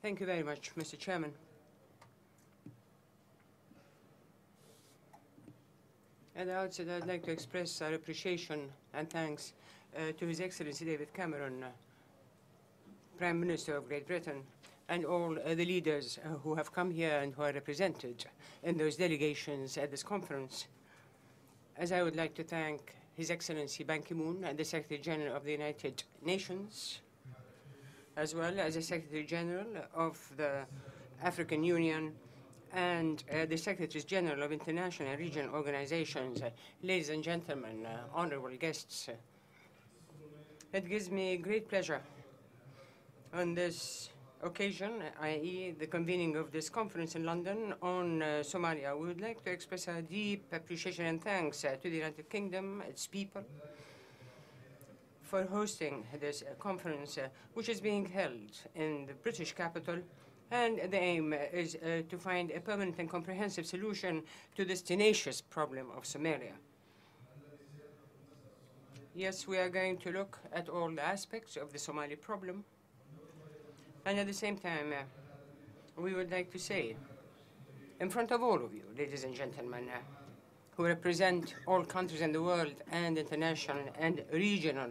Thank you very much, Mr. Chairman. At the outset, I'd like to express our appreciation and thanks to His Excellency David Cameron, Prime Minister of Great Britain, and all the leaders who have come here and who are represented in those delegations at this conference. As I would like to thank His Excellency Ban Ki-moon and the Secretary General of the United Nations, as well as the Secretary General of the African Union and the Secretaries General of international and regional organizations. Ladies and gentlemen, honorable guests, it gives me great pleasure on this occasion, i.e. the convening of this conference in London on Somalia. We would like to express our deep appreciation and thanks to the United Kingdom, its people, for hosting this conference, which is being held in the British capital. And the aim is to find a permanent and comprehensive solution to this tenacious problem of Somalia. Yes, we are going to look at all the aspects of the Somali problem. And at the same time, we would like to say, in front of all of you, ladies and gentlemen, who represent all countries in the world and international and regional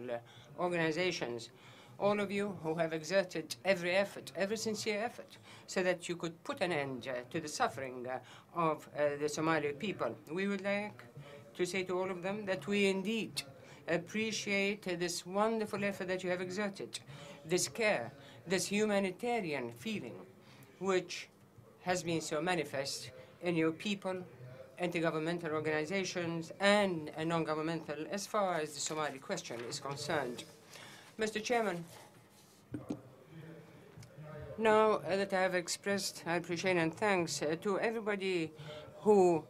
organizations, all of you who have exerted every effort, every sincere effort, so that you could put an end to the suffering of the Somali people. We would like to say to all of them that we indeed appreciate this wonderful effort that you have exerted, this care, this humanitarian feeling, which has been so manifest in your people, intergovernmental organizations, and non-governmental, as far as the Somali question is concerned. Mr. Chairman, now that I have expressed our appreciation and thanks to everybody who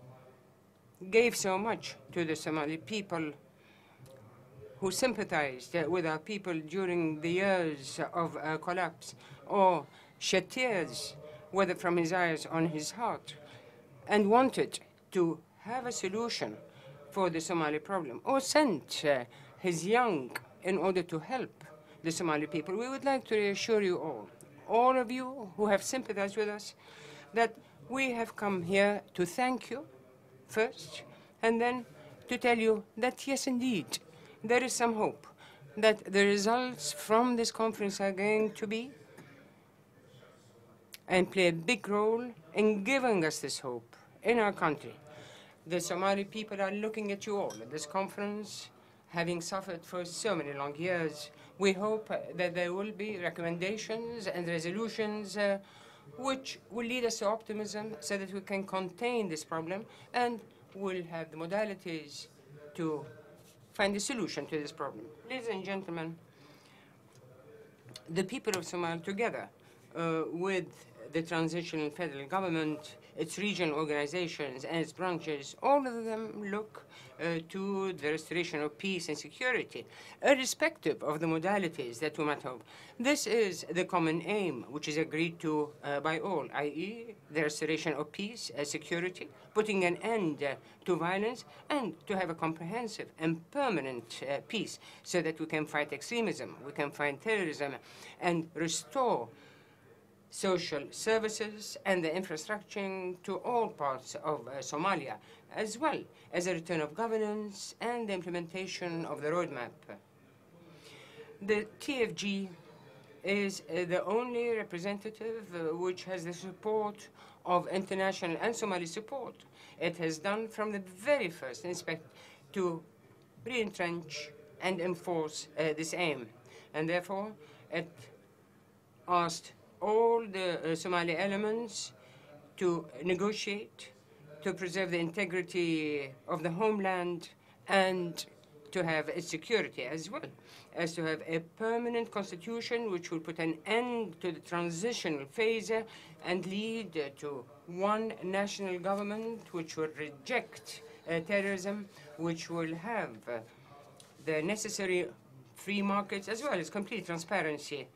gave so much to the Somali people, who sympathized with our people during the years of collapse, or shed tears, whether from his eyes or his heart, and wanted to have a solution for the Somali problem, or sent his young in order to help the Somali people. We would like to reassure you all of you who have sympathized with us, that we have come here to thank you first, and then to tell you that, yes, indeed, there is some hope that the results from this conference are going to be and play a big role in giving us this hope in our country. The Somali people are looking at you all at this conference, having suffered for so many long years. We hope that there will be recommendations and resolutions which will lead us to optimism so that we can contain this problem and will have the modalities to find a solution to this problem. Ladies and gentlemen, the people of Somalia, together with the transitional federal government, its regional organizations and its branches, all of them look to the restoration of peace and security, irrespective of the modalities that we might have. This is the common aim, which is agreed to by all, i.e. the restoration of peace and security, putting an end to violence, and to have a comprehensive and permanent peace so that we can fight extremism, we can fight terrorism, and restore social services and the infrastructure to all parts of Somalia, as well as a return of governance and the implementation of the roadmap. The TFG is the only representative which has the support of international and Somali support. It has done from the very first aspect to re-entrench and enforce this aim. And therefore, it asked all the Somali elements to negotiate, to preserve the integrity of the homeland, and to have its security, as well as to have a permanent constitution which will put an end to the transitional phase and lead to one national government which will reject terrorism, which will have the necessary free markets as well as complete transparency,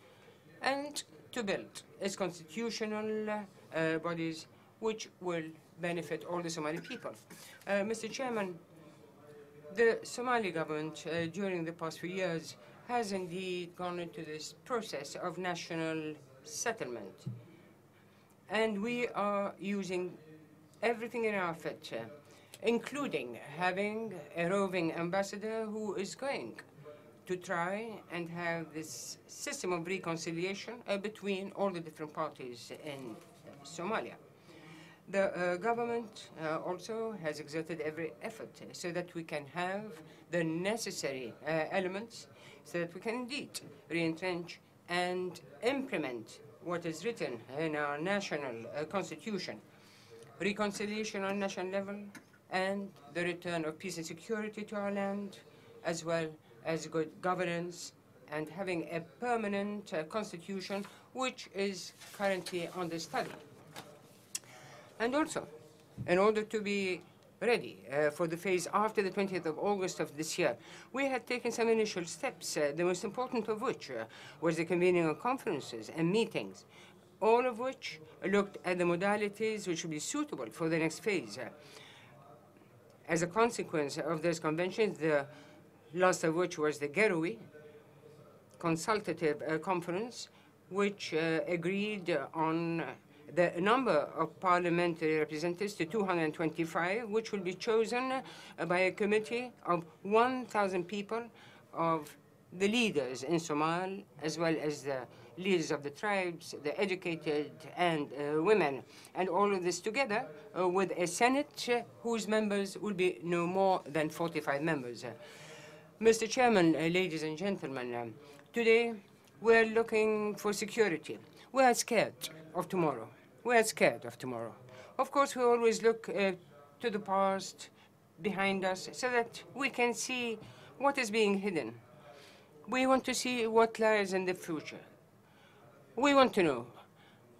and to build its constitutional bodies which will benefit all the Somali people. Mr. Chairman, the Somali government during the past few years has indeed gone into this process of national settlement. And we are using everything in our fit, including having a roving ambassador who is going to try and have this system of reconciliation between all the different parties in Somalia. The government also has exerted every effort so that we can have the necessary elements so that we can indeed re-entrench and implement what is written in our national constitution, reconciliation on national level, and the return of peace and security to our land, as well as good governance and having a permanent constitution which is currently under study. And also, in order to be ready for the phase after the 20th of August of this year, we had taken some initial steps, the most important of which was the convening of conferences and meetings, all of which looked at the modalities which would be suitable for the next phase. As a consequence of those conventions, the last of which was the Gaaray consultative conference, which agreed on the number of parliamentary representatives to 225, which will be chosen by a committee of 1,000 people, of the leaders in Somalia, as well as the leaders of the tribes, the educated, and women. And all of this together with a Senate whose members will be no more than 45 members. Mr. Chairman, ladies and gentlemen, today we're looking for security. We are scared of tomorrow. We are scared of tomorrow. Of course, we always look to the past behind us so that we can see what is being hidden. We want to see what lies in the future. We want to know,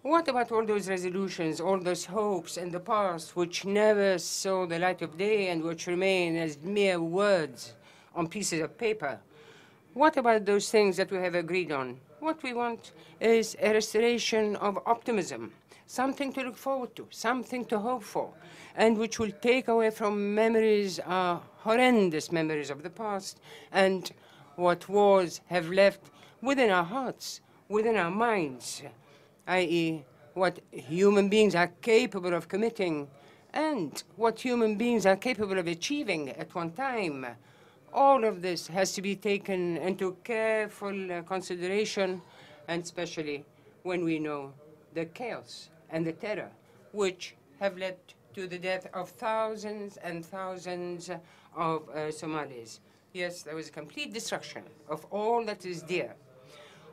what about all those resolutions, all those hopes in the past which never saw the light of day and which remain as mere words on pieces of paper? What about those things that we have agreed on? What we want is a restoration of optimism, something to look forward to, something to hope for, and which will take away from memories, horrendous memories of the past, and what wars have left within our hearts, within our minds, i.e., what human beings are capable of committing and what human beings are capable of achieving at one time. All of this has to be taken into careful consideration, and especially when we know the chaos and the terror which have led to the death of thousands and thousands of Somalis. Yes, there was a complete destruction of all that is dear.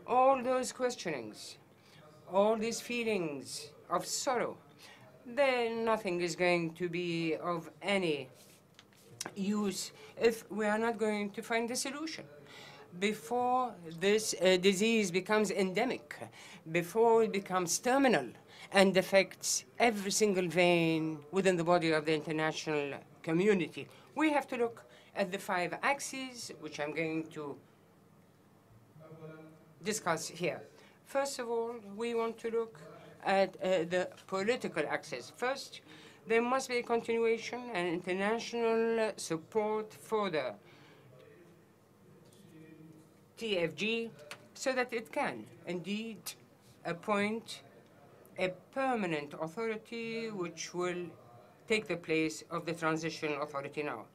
All those questionings, all these feelings of sorrow, then nothing is going to be of any use if we are not going to find a solution. Before this disease becomes endemic, before it becomes terminal and affects every single vein within the body of the international community, we have to look at the 5 axes, which I'm going to discuss here. First of all, we want to look at the political axis. First, there must be a continuation and international support for the TFG so that it can indeed appoint a permanent authority which will take the place of the transitional authority now.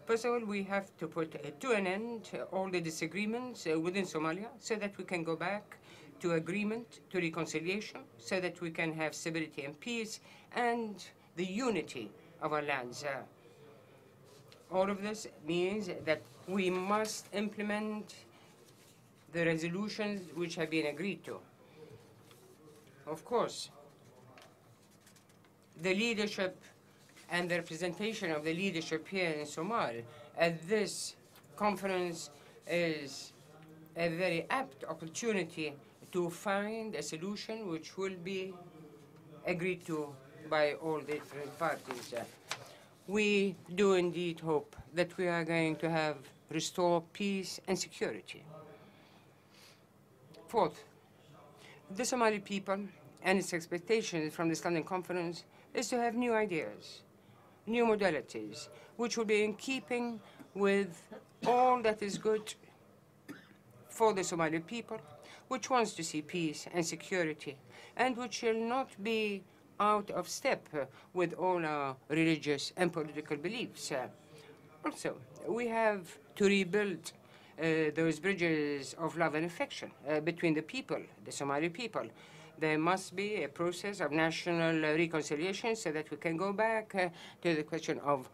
First of all, we have to put to an end all the disagreements within Somalia so that we can go back to agreement, to reconciliation, so that we can have stability and peace and the unity of our lands. All of this means that we must implement the resolutions which have been agreed to. Of course, the leadership and the representation of the leadership here in Somalia at this conference is a very apt opportunity to find a solution which will be agreed to by all the different parties. We do indeed hope that we are going to have restore peace and security. Fourth, the Somali people and its expectations from this London conference is to have new ideas, new modalities, which will be in keeping with all that is good for the Somali people, which wants to see peace and security, and which shall not be out of step with all our religious and political beliefs. Also, we have to rebuild those bridges of love and affection between the people, the Somali people. There must be a process of national reconciliation so that we can go back to the question of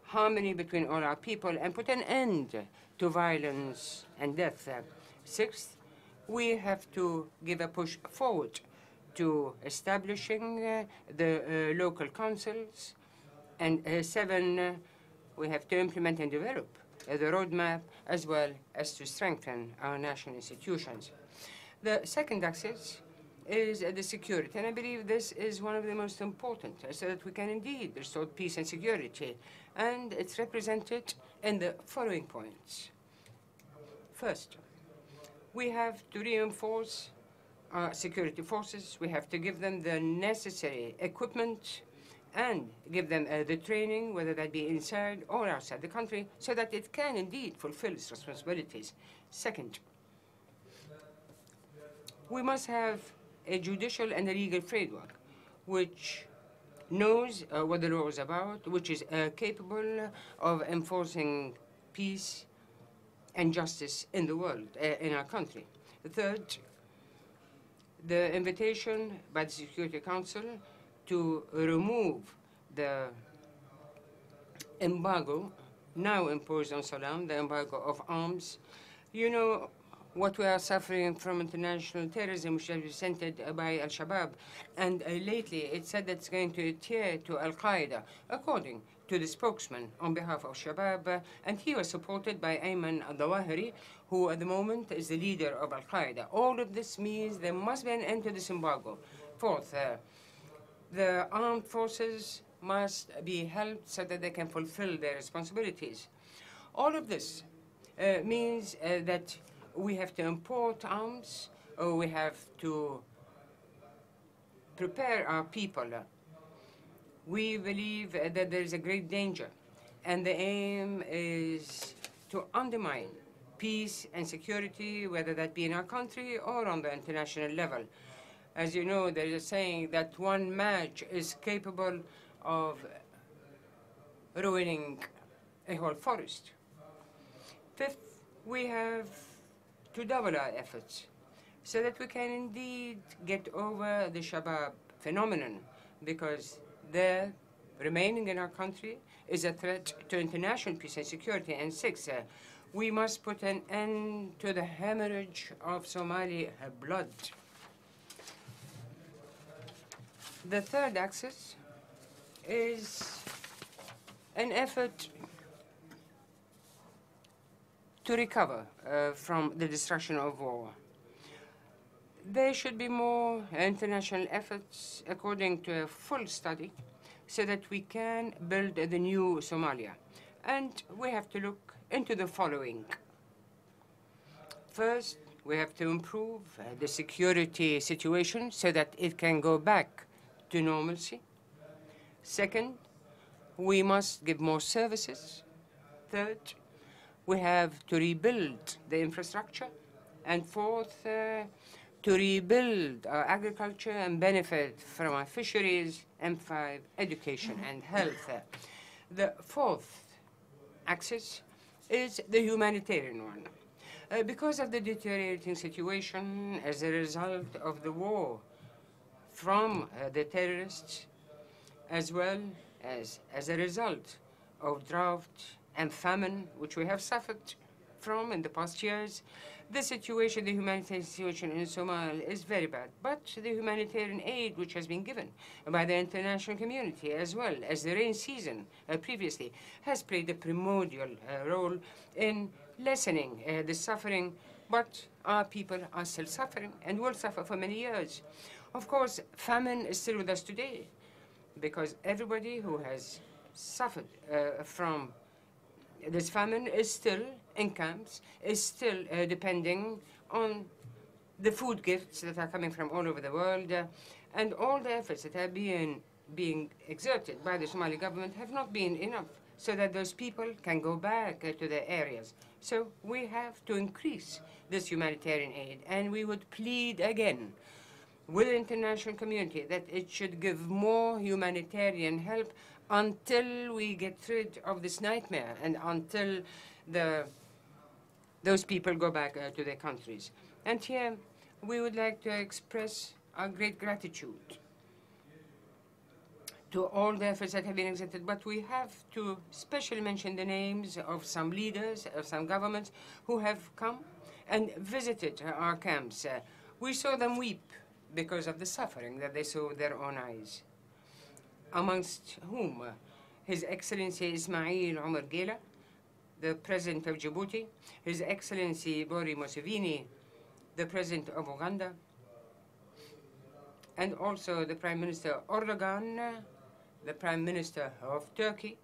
harmony between all our people and put an end to violence and death. Sixth, we have to give a push forward to establishing the local councils. And seven, we have to implement and develop the roadmap as well as to strengthen our national institutions. The second axis is the security, and I believe this is one of the most important, so that we can indeed restore peace and security, and it's represented in the following points. First, we have to reinforce our security forces. We have to give them the necessary equipment and give them the training, whether that be inside or outside the country, so that it can indeed fulfill its responsibilities. Second, we must have a judicial and a legal framework which knows what the law is about, which is capable of enforcing peace and justice in the world, in our country. Third, the invitation by the Security Council to remove the embargo now imposed on Saddam, the embargo of arms. You know what we are suffering from international terrorism, which is represented by Al-Shabaab. And lately, it said that it's going to adhere to Al-Qaeda, according to the spokesman on behalf of Shabaab. And he was supported by Ayman al-Zawahiri, who at the moment is the leader of Al-Qaeda. All of this means there must be an end to this embargo. Fourth, the armed forces must be helped so that they can fulfill their responsibilities. All of this means that we have to import arms, or we have to prepare our people. We believe that there is a great danger, and the aim is to undermine peace and security, whether that be in our country or on the international level. As you know, there is a saying that one match is capable of ruining a whole forest. Fifth, we have to double our efforts so that we can indeed get over the Shabaab phenomenon, because their remaining in our country is a threat to international peace and security. And six, we must put an end to the hemorrhage of Somali blood. The third axis is an effort to recover from the destruction of war. There should be more international efforts according to a full study so that we can build the new Somalia. And we have to look into the following. First, we have to improve the security situation so that it can go back to normalcy. Second, we must give more services. Third, we have to rebuild the infrastructure. And fourth, to rebuild our agriculture and benefit from our fisheries. And five, education and health. The fourth axis is the humanitarian one. Because of the deteriorating situation as a result of the war from the terrorists, as well as a result of drought and famine, which we have suffered from in the past years, the situation, the humanitarian situation in Somalia is very bad. But the humanitarian aid which has been given by the international community, as well as the rain season previously, has played a primordial role in lessening the suffering. But our people are still suffering and will suffer for many years. Of course, famine is still with us today, because everybody who has suffered from this famine is still in camps, is still depending on the food gifts that are coming from all over the world, and all the efforts that are being exerted by the Somali government have not been enough so that those people can go back to their areas. So we have to increase this humanitarian aid, and we would plead again with the international community that it should give more humanitarian help until we get rid of this nightmare and until those people go back to their countries. And here we would like to express our great gratitude to all the efforts that have been exerted, but we have to specially mention the names of some leaders, of some governments who have come and visited our camps. We saw them weep because of the suffering that they saw with their own eyes, amongst whom His Excellency Ismail Omar Gela, the President of Djibouti, His Excellency Bori Museveni, the President of Uganda, and also the Prime Minister Erdogan, the Prime Minister of Turkey,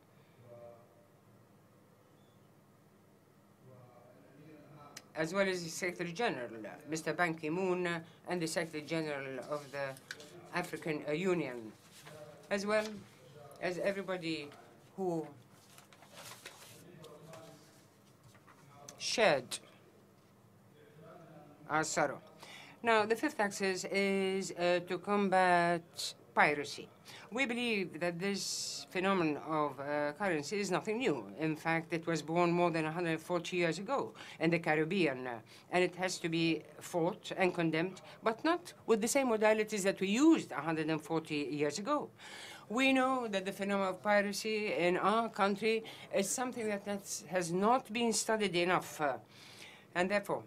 as well as the Secretary General, Mr. Ban Ki-moon, and the Secretary General of the African Union, as well as everybody who shared our sorrow. Now, the fifth axis is to combat piracy. We believe that this phenomenon of currency is nothing new. In fact, it was born more than 140 years ago in the Caribbean, and it has to be fought and condemned, but not with the same modalities that we used 140 years ago. We know that the phenomenon of piracy in our country is something that has not been studied enough, and therefore,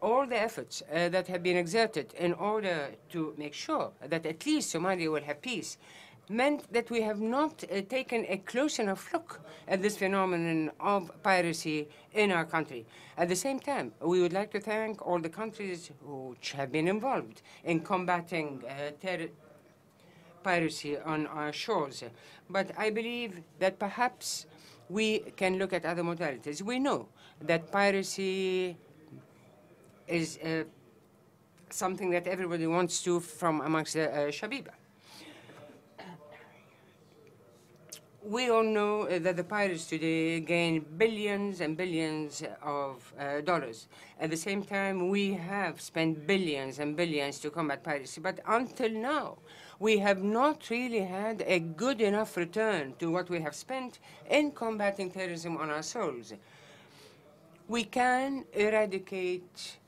all the efforts that have been exerted in order to make sure that at least Somalia will have peace meant that we have not taken a close enough look at this phenomenon of piracy in our country. At the same time, we would like to thank all the countries which have been involved in combating piracy on our shores. But I believe that perhaps we can look at other modalities. We know that piracy is something that everybody wants to from amongst the Shabiba. We all know that the pirates today gain billions and billions of dollars. At the same time, we have spent billions and billions to combat piracy. But until now, we have not really had a good enough return to what we have spent in combating terrorism on our soils. We can eradicate,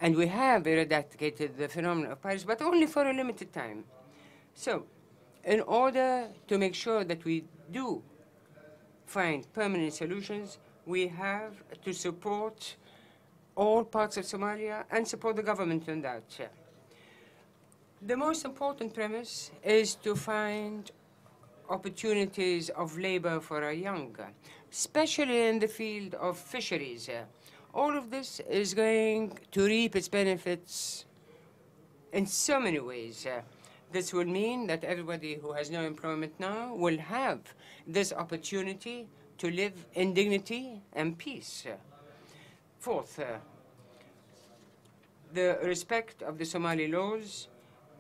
and we have eradicated the phenomenon of piracy, but only for a limited time. So, in order to make sure that we do find permanent solutions, we have to support all parts of Somalia and support the government on that. The most important premise is to find opportunities of labor for our young, especially in the field of fisheries. All of this is going to reap its benefits in so many ways. This will mean that everybody who has no employment now will have this opportunity to live in dignity and peace. Fourth, the respect of the Somali laws,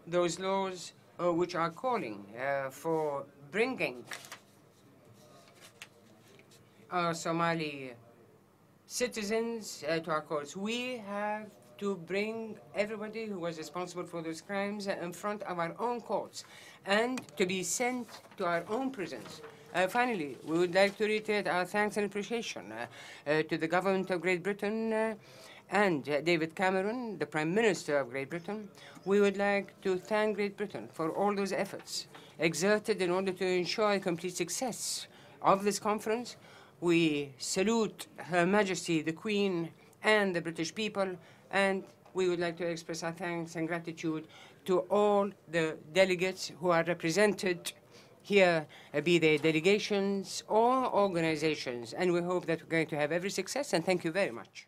those laws which are calling for bringing our Somali citizens to our courts. We have to bring everybody who was responsible for those crimes in front of our own courts and to be sent to our own prisons. Finally, we would like to reiterate our thanks and appreciation to the government of Great Britain and David Cameron, the Prime Minister of Great Britain. We would like to thank Great Britain for all those efforts exerted in order to ensure a complete success of this conference. We salute Her Majesty the Queen and the British people, and we would like to express our thanks and gratitude to all the delegates who are represented here, be they delegations or organizations. And we hope that we're going to have every success, and thank you very much.